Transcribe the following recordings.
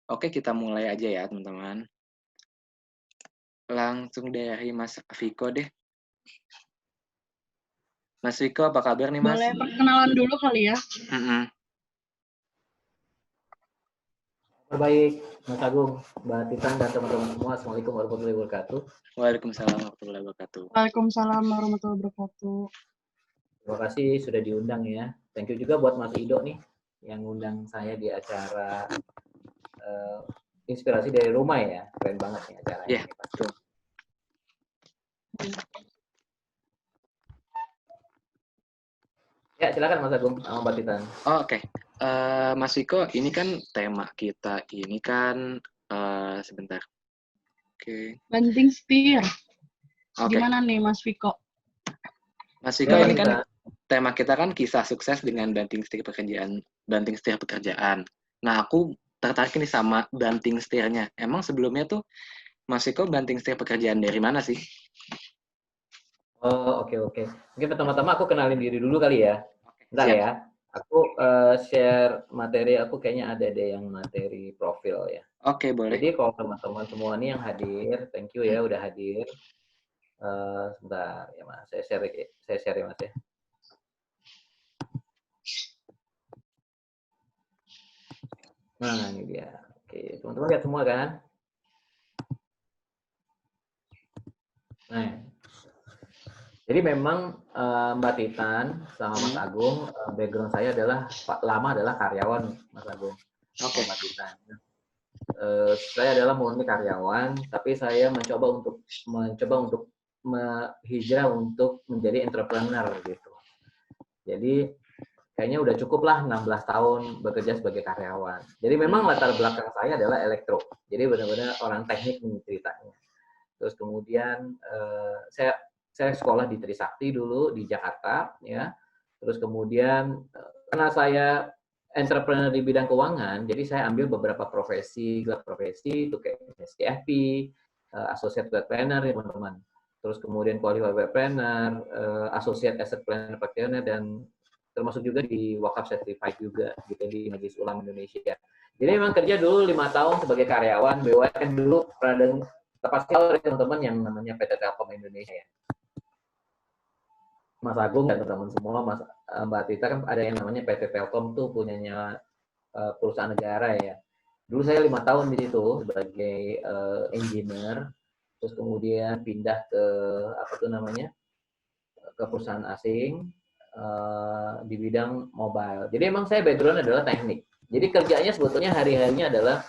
Oke, kita mulai aja ya, teman-teman. Langsung dari Mas Viko deh. Mas Viko, apa kabar nih, Mas? Boleh perkenalan dulu kali ya? Mm-mm. Baik, Mas Agung, Mbak Titan, dan teman-teman semua. Assalamualaikum warahmatullahi wabarakatuh. Waalaikumsalam warahmatullahi wabarakatuh. Waalaikumsalam warahmatullahi wabarakatuh. Terima kasih sudah diundang ya. Thank you juga buat Mas Ido nih, yang undang saya di acara Inspirasi dari Rumah ya. Keren banget nih acaranya. Iya, betul. Ya, silakan Mas Agung sama Mbak Titan. Oh, oke. Mas Viko, ini kan tema kita ini kan sebentar. Oke. Banting setir. Oke. Gimana nih Mas Viko? Mas Viko, Ya, ini kan Mbak tema kita kan kisah sukses dengan banting setir pekerjaan. Nah, aku tertarik nih sama banting setirnya. Emang sebelumnya tuh Mas Viko banting setir pekerjaan dari mana sih? Oh, oke. Mungkin pertama-tama aku kenalin diri dulu kali ya. Bentar Siap. ya. Aku share materi, aku kayaknya ada deh yang materi profil ya. Oke, boleh. Jadi kalau teman-teman semua nih yang hadir, thank you ya udah hadir. Sebentar ya Mas, saya share ya Mas ya. Nah ini dia. Oke, teman-teman lihat semua kan? Nah, jadi memang Mbak Titan sama Mas Agung, background saya adalah lama adalah karyawan Mas Agung. Oke. Mbak Titan. Saya adalah murni karyawan, tapi saya mencoba untuk hijrah untuk menjadi entrepreneur gitu. Jadi kayaknya udah cukup lah 16 tahun bekerja sebagai karyawan. Jadi memang latar belakang saya adalah elektro. Jadi benar-benar orang teknik nih ceritanya. Terus kemudian saya sekolah di Trisakti dulu di Jakarta ya. Terus kemudian karena saya entrepreneur di bidang keuangan, jadi saya ambil beberapa gelar profesi itu kayak SCFP, Associate Wealth Planner ya teman-teman. Terus kemudian Qualified Wealth Planner, Associate Asset Planner Practitioner, dan termasuk juga di Wakaf Certified juga gitu di Majelis Ulama Indonesia. Jadi memang kerja dulu 5 tahun sebagai karyawan BUMN dulu pernah pasti oleh teman-teman yang namanya PT Telkom Indonesia ya. Mas Agung dan teman-teman semua, Mbak Tita kan ada yang namanya PT Telkom tuh punyanya perusahaan negara ya. Dulu saya 5 tahun di situ sebagai engineer, terus kemudian pindah ke apa tuh namanya ke perusahaan asing di bidang mobile. Jadi emang saya background adalah teknik. Jadi kerjanya sebetulnya hari-harinya adalah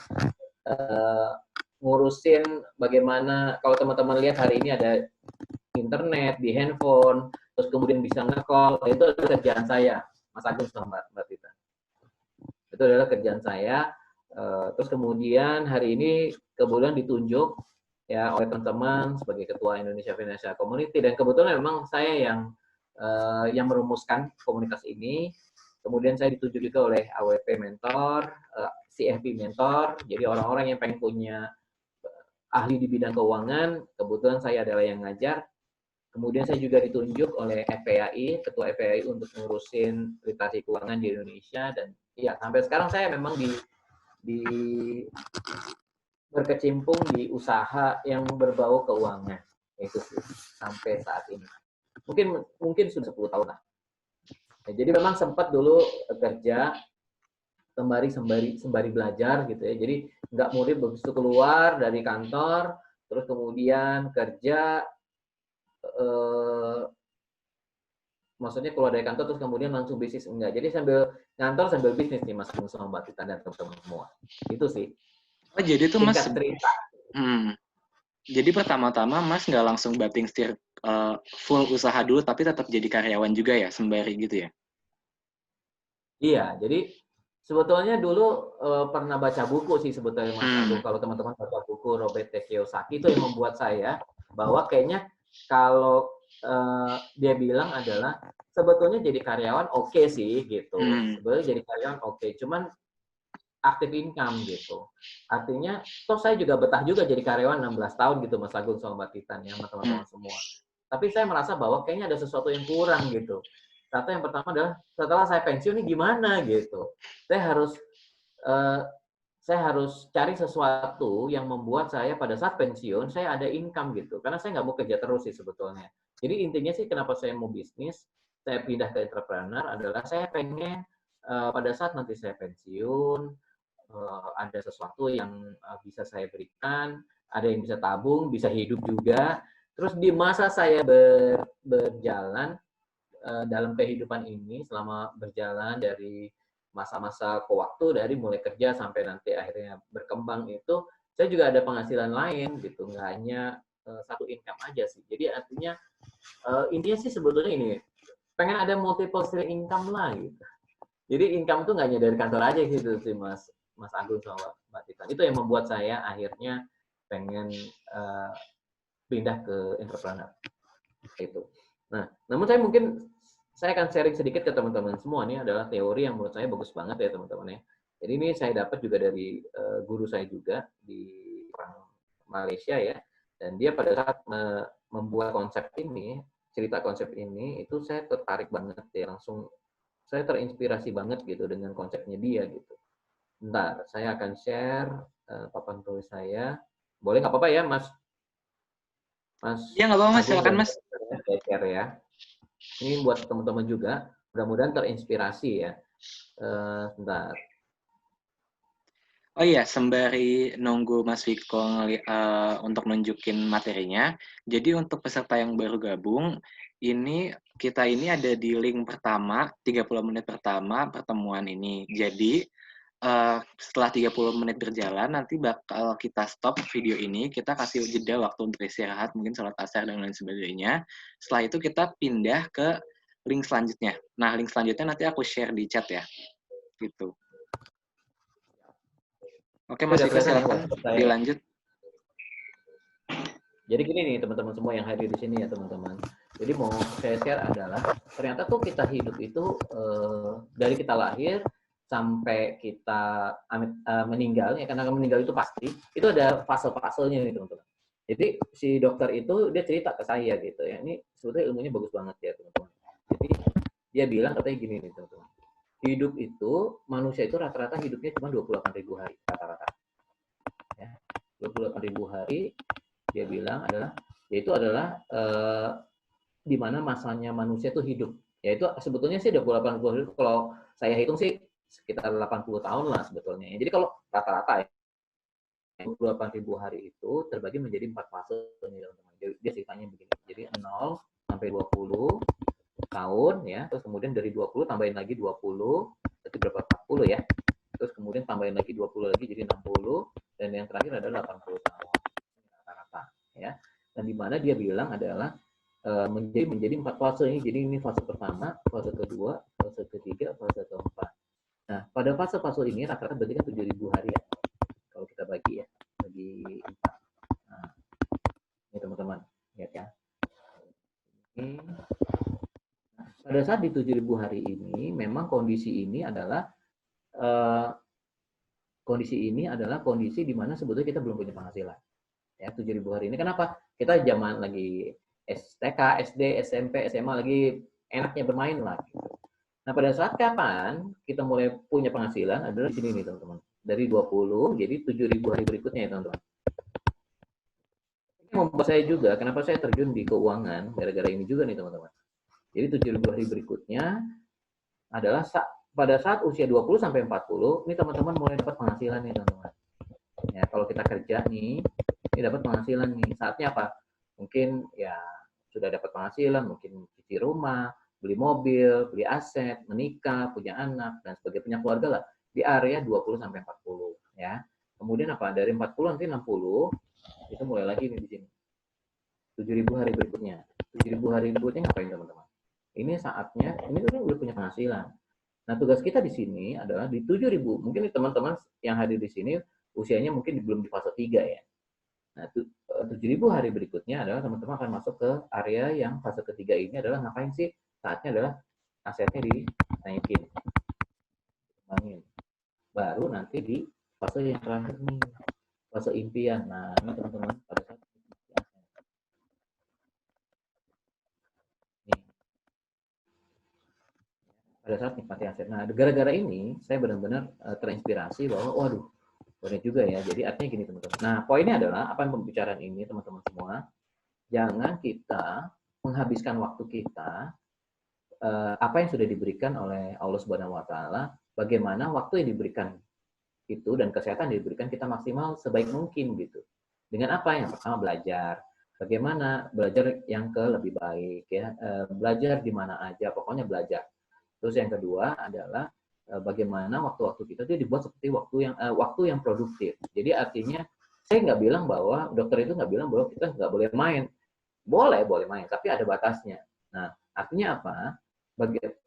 ngurusin bagaimana kalau teman-teman lihat hari ini ada internet di handphone, terus kemudian bisa nge-call, itu adalah kerjaan saya, Mas Agung sama Mbak Tita. Itu adalah kerjaan saya. Terus kemudian hari ini kebetulan ditunjuk ya oleh teman-teman sebagai Ketua Indonesia Financial Community, dan kebetulan memang saya yang merumuskan komunitas ini. Kemudian saya ditunjuk juga oleh AWP Mentor, CFP Mentor, jadi orang-orang yang pengen punya ahli di bidang keuangan, kebetulan saya adalah yang ngajar. Kemudian saya juga ditunjuk oleh FPAI, Ketua FPAI untuk ngurusin literasi keuangan di Indonesia, dan ya sampai sekarang saya memang di berkecimpung di usaha yang berbau keuangan itu sih sampai saat ini. Mungkin sudah 10 tahun lah. Nah, jadi memang sempat dulu kerja sembari belajar gitu ya. Jadi nggak murid begitu keluar dari kantor, terus kemudian kerja, maksudnya keluar dari kantor terus kemudian langsung bisnis, enggak. Jadi sambil ngantor sambil bisnis nih Mas sama Mbak Tita dan teman-teman semua. Itu sih. Oh, jadi tuh Mas. Cerita. Jadi pertama-tama Mas nggak langsung banting setir full usaha dulu, tapi tetap jadi karyawan juga ya, sembari gitu ya? Iya, jadi sebetulnya dulu pernah baca buku sih sebetulnya Mas Agung. Kalau teman-teman baca buku Robert T. Kiyosaki itu yang membuat saya bahwa kayaknya kalau dia bilang adalah sebetulnya jadi karyawan oke sih gitu. Sebetulnya jadi karyawan oke, cuman aktif income gitu. Artinya, toh saya juga betah juga jadi karyawan 16 tahun gitu Mas Agung sama Mbak Titan ya, sama teman-teman semua. Tapi saya merasa bahwa kayaknya ada sesuatu yang kurang gitu. Satu yang pertama adalah setelah saya pensiun ini gimana gitu. saya harus cari sesuatu yang membuat saya pada saat pensiun saya ada income gitu. Karena saya nggak mau kerja terus sih sebetulnya. Jadi intinya sih kenapa saya mau bisnis, saya pindah ke entrepreneur adalah saya pengen pada saat nanti saya pensiun ada sesuatu yang bisa saya berikan, ada yang bisa tabung, bisa hidup juga. Terus di masa saya berjalan dalam kehidupan ini selama berjalan dari masa-masa ke waktu dari mulai kerja sampai nanti akhirnya berkembang itu saya juga ada penghasilan lain gitu, nggak hanya satu income aja sih. Jadi artinya intinya sih sebetulnya ini pengen ada multiple stream income lah gitu. Jadi income tuh nggak hanya dari kantor aja gitu sih Mas Agung sama Mbak Titan. Itu yang membuat saya akhirnya pengen pindah ke entrepreneur itu. Nah, namun saya akan sharing sedikit ke teman-teman semua. Ini adalah teori yang menurut saya bagus banget ya teman-teman ya. Jadi ini saya dapat juga dari guru saya juga di orang Malaysia ya. Dan dia pada saat membuat konsep ini, cerita konsep ini, itu saya tertarik banget ya. Langsung saya terinspirasi banget gitu dengan konsepnya dia gitu. Bentar, saya akan share papan tulis saya. Boleh nggak apa-apa ya, Mas Iya, nggak apa-apa, Mas. Agung Silakan, dan Mas. saya share ya. Ini buat teman-teman juga, mudah-mudahan terinspirasi ya. Sebentar. Oh iya, sembari nunggu Mas Viko untuk nunjukin materinya, jadi untuk peserta yang baru gabung, kita ini ada di link pertama, 30 menit pertama pertemuan ini. Jadi, setelah 30 menit berjalan, nanti bakal kita stop video ini, kita kasih jeda waktu untuk istirahat, mungkin sholat asar dan lain sebagainya. Setelah itu kita pindah ke link selanjutnya. Nah, link selanjutnya nanti aku share di chat ya, gitu. Oke, Mas Viko, silakan dilanjut. Jadi gini nih teman-teman semua yang hadir di sini ya teman-teman. Jadi mau saya share adalah ternyata tuh kita hidup itu dari kita lahir sampai kita meninggal ya, karena meninggal itu pasti itu ada fase-fasenya nih teman-teman. Jadi si dokter itu dia cerita ke saya gitu ya. Ini sebetulnya ilmunya bagus banget ya teman-teman. Jadi dia bilang katanya gini nih teman-teman. Hidup itu manusia itu rata-rata hidupnya cuma 28.000 hari rata-rata. Ya. 28.000 hari dia bilang yaitu adalah di mana masanya manusia itu hidup. Yaitu sebetulnya sih 28 hari kalau saya hitung sih sekitar 80 tahun lah sebetulnya. Jadi kalau rata-rata ya 28.000 hari itu terbagi menjadi 4 fase nih teman-teman. Dia ceritanya begini. Jadi 0 sampai 20 tahun ya, terus kemudian dari 20 tambahin lagi 20, berarti berapa? 40 ya. Terus kemudian tambahin lagi 20 lagi jadi 60 dan yang terakhir adalah 80 tahun rata-rata ya. Dan di mana dia bilang adalah menjadi 4 fase ini. Jadi ini fase pertama, fase kedua, fase ketiga, fase keempat. Nah, pada fase-fase ini rata-rata berarti kan 7.000 hari ya. Kalau kita bagi 4. Nah, ini teman-teman, lihat ya. Ini pada saat di 7.000 hari ini memang kondisi ini adalah kondisi di mana sebetulnya kita belum punya penghasilan. Ya, 7.000 hari ini kenapa? Kita zaman lagi TK, SD, SMP, SMA lagi enaknya bermain lah. Nah, pada saat kapan kita mulai punya penghasilan adalah di sini nih, teman-teman. Dari 20, jadi 7.000 hari berikutnya ya, teman-teman. Ini membuat saya juga, kenapa saya terjun di keuangan, gara-gara ini juga nih, teman-teman. Jadi 7.000 hari berikutnya adalah pada saat usia 20 sampai 40, ini teman-teman mulai dapat penghasilan nih, teman-teman. Ya, kalau kita kerja nih, ini dapat penghasilan nih. Saatnya apa? Mungkin ya sudah dapat penghasilan, mungkin cuci rumah, beli mobil, beli aset, menikah, punya anak, dan sebagai punya keluarga lah. Di area 20 sampai 40 ya. Kemudian apa? Dari 40 nanti 60 itu mulai lagi nih di sini. 7.000 hari berikutnya. 7.000 hari berikutnya ngapain teman-teman? Ini saatnya, ini tuh udah punya penghasilan. Nah, tugas kita di sini adalah di 7.000. Mungkin teman-teman yang hadir di sini usianya mungkin belum di fase 3 ya. Nah, 7.000 hari berikutnya adalah teman-teman akan masuk ke area yang fase ketiga ini adalah ngapain sih? Saatnya adalah asetnya dinaikin. Baru nanti di fase yang terakhir nih, fase impian. Nah, ini teman-teman pada saat pada saat nikmati aset. Nah, gara-gara ini saya benar-benar terinspirasi bahwa waduh, Boleh juga ya. Jadi artinya gini teman-teman. Nah, poinnya adalah apa yang pembicaraan ini teman-teman semua, jangan kita menghabiskan waktu kita apa yang sudah diberikan oleh Allah Subhanahu wa taala, bagaimana waktu yang diberikan itu dan kesehatan yang diberikan kita maksimal sebaik mungkin gitu. Dengan apa? Yang pertama belajar. Bagaimana belajar yang ke lebih baik ya. Belajar di mana aja, pokoknya belajar. Terus yang kedua adalah bagaimana waktu-waktu kita itu dibuat seperti waktu yang produktif. Jadi artinya saya nggak bilang bahwa dokter itu nggak bilang bahwa kita nggak boleh main. Boleh main, tapi ada batasnya. Nah, artinya apa?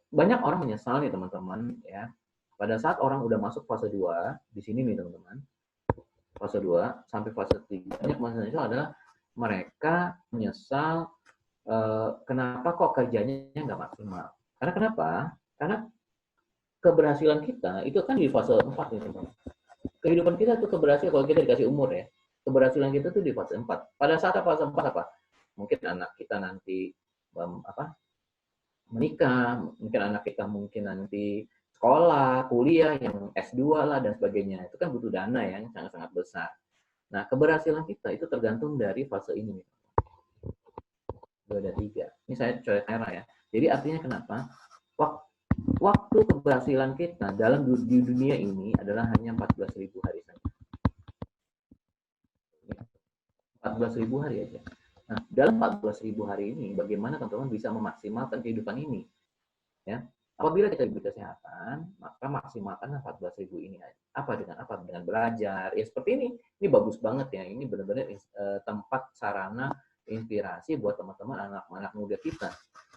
Banyak orang menyesal nih teman-teman ya. Pada saat orang udah masuk fase 2, di sini nih teman-teman. Fase 2 sampai fase 3, banyak menyesal adalah mereka menyesal kenapa kok kerjanya nggak maksimal. Karena kenapa? Karena keberhasilan kita itu kan di fase 4 nih teman-teman. Kehidupan kita tuh keberhasilan kalau kita dikasih umur ya. Keberhasilan kita tuh di fase 4. Pada saat fase 4 apa? Mungkin anak kita nanti menikah, mungkin anak kita mungkin nanti sekolah, kuliah yang S2 lah dan sebagainya. Itu kan butuh dana yang sangat-sangat besar. Nah, keberhasilan kita itu tergantung dari fase ini. 2 dan 3. Ini saya coret merah ya. Jadi artinya kenapa? Waktu keberhasilan kita dalam di dunia ini adalah hanya 14.000 hari saja. 14.000 hari aja. Nah, dalam 14.000 hari ini, bagaimana teman-teman bisa memaksimalkan kehidupan ini? Ya, apabila kita diberi kesehatan, maka maksimalkan 14.000 ini. Apa? Dengan belajar. Ya seperti ini. Ini bagus banget ya. Ini benar-benar tempat sarana inspirasi buat teman-teman anak-anak muda kita.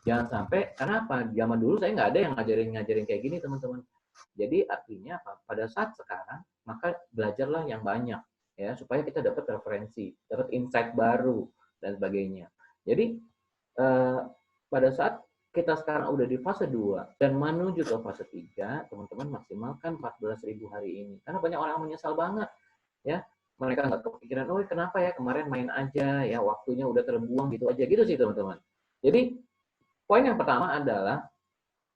Jangan sampai, karena apa? Zaman dulu saya nggak ada yang ngajarin kayak gini teman-teman. Jadi artinya apa? Pada saat sekarang, maka belajarlah yang banyak ya supaya kita dapat referensi, dapat insight baru dan sebagainya. Jadi pada saat kita sekarang udah di fase 2 dan menuju ke fase 3, teman-teman maksimalkan 14.000 hari ini. Karena banyak orang menyesal banget ya. Mereka nggak kepikiran, oh kenapa ya kemarin main aja ya, waktunya udah terbuang gitu aja gitu sih teman-teman. Jadi poin yang pertama adalah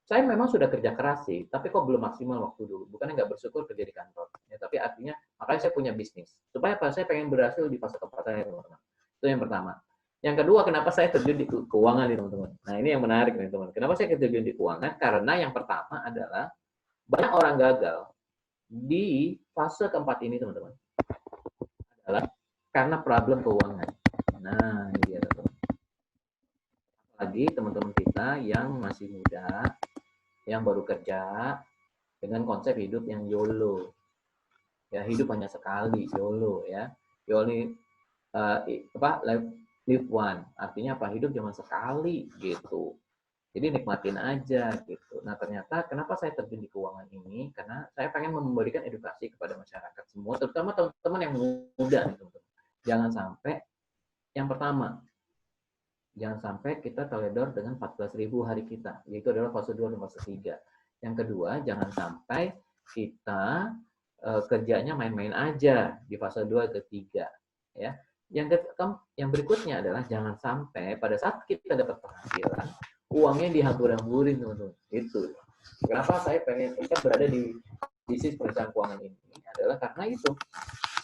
saya memang sudah kerja keras sih, tapi kok belum maksimal waktu dulu. Bukannya nggak bersyukur kerja di kantor, ya, tapi artinya makanya saya punya bisnis. Supaya apa? Saya pengen berhasil di fase keempat saya, teman-teman. Itu yang pertama. Yang kedua, kenapa saya terjun di keuangan nih, teman-teman? Nah, ini yang menarik nih, teman-teman. Kenapa saya terjun di keuangan? Karena yang pertama adalah banyak orang gagal di fase keempat ini, teman-teman. Adalah karena problem keuangan. Nah, ini dia, teman-teman. Lagi teman-teman kita yang masih muda, yang baru kerja dengan konsep hidup yang YOLO. Ya, hidup hanya sekali, YOLO ya. YOLO live one. Artinya apa? Hidup cuma sekali gitu. Jadi nikmatin aja gitu. Nah, ternyata kenapa saya terjun di keuangan ini? Karena saya pengen memberikan edukasi kepada masyarakat semua, terutama teman-teman yang muda nih, teman-teman. Jangan sampai yang pertama, jangan sampai kita teledor dengan 14.000 hari kita, yaitu adalah fase 2 dan fase 3. Yang kedua, jangan sampai kita kerjanya main-main aja di fase 2 ke 3 ya. Yang berikutnya adalah jangan sampai pada saat kita dapat penghasilan, uangnya dihambur-hamburin, teman-teman. Itu. Kenapa saya pengen berada di bisnis perencanaan keuangan ini adalah karena itu.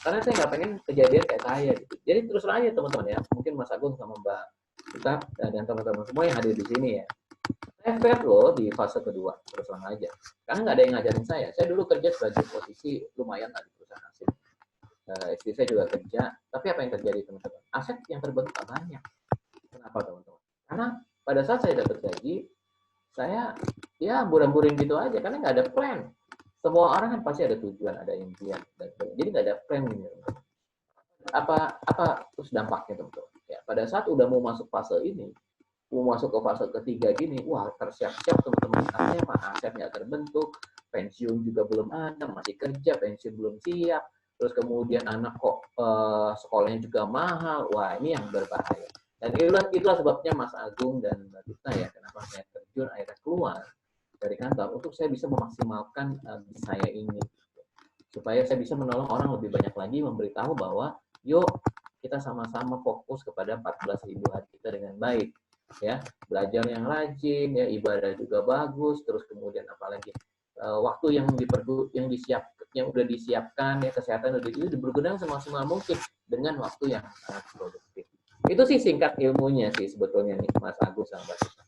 Karena saya nggak pengen kejadian kayak saya gitu. Jadi terus aja teman-teman ya. Mungkin Mas Agung sama Mbak kita dan teman-teman semua yang hadir di sini ya. Saya fair loh di fase kedua, terus terang aja. Karena nggak ada yang ngajarin saya. Saya dulu kerja sebagai posisi lumayan lah di perusahaan asing. Istri saya juga kerja. Tapi apa yang terjadi teman-teman? Aset yang terbentuk banyak. Kenapa teman-teman? Karena pada saat saya dapat gaji, saya ya buram-burin gitu aja. Karena nggak ada plan. Semua orang kan pasti ada tujuan, ada impian. Jadi nggak ada plan ini teman-teman. Apa terus dampaknya teman-teman? Ya, pada saat udah mau masuk fase ini, mau masuk ke fase ketiga gini, wah tersiap-siap teman-teman. Artinya apa? Aset nggak terbentuk, pensiun juga belum ada, masih kerja, pensiun belum siap, terus kemudian anak kok sekolahnya juga mahal, wah ini yang berbahaya. Dan itulah sebabnya Mas Agung dan Mbak Tita ya, kenapa saya terjun akhirnya keluar dari kantor untuk saya bisa memaksimalkan saya ini, supaya saya bisa menolong orang lebih banyak lagi, memberitahu bahwa yuk kita sama-sama fokus kepada 14.000 hari kita dengan baik. Ya, belajar yang rajin, ya ibadah juga bagus, terus kemudian apalagi waktu yang yang udah disiapkan, ya kesehatan udah berguna semaksimal mungkin dengan waktu yang sangat produktif. Itu sih singkat ilmunya sih sebetulnya nih Mas Agus sama Mbak Sita.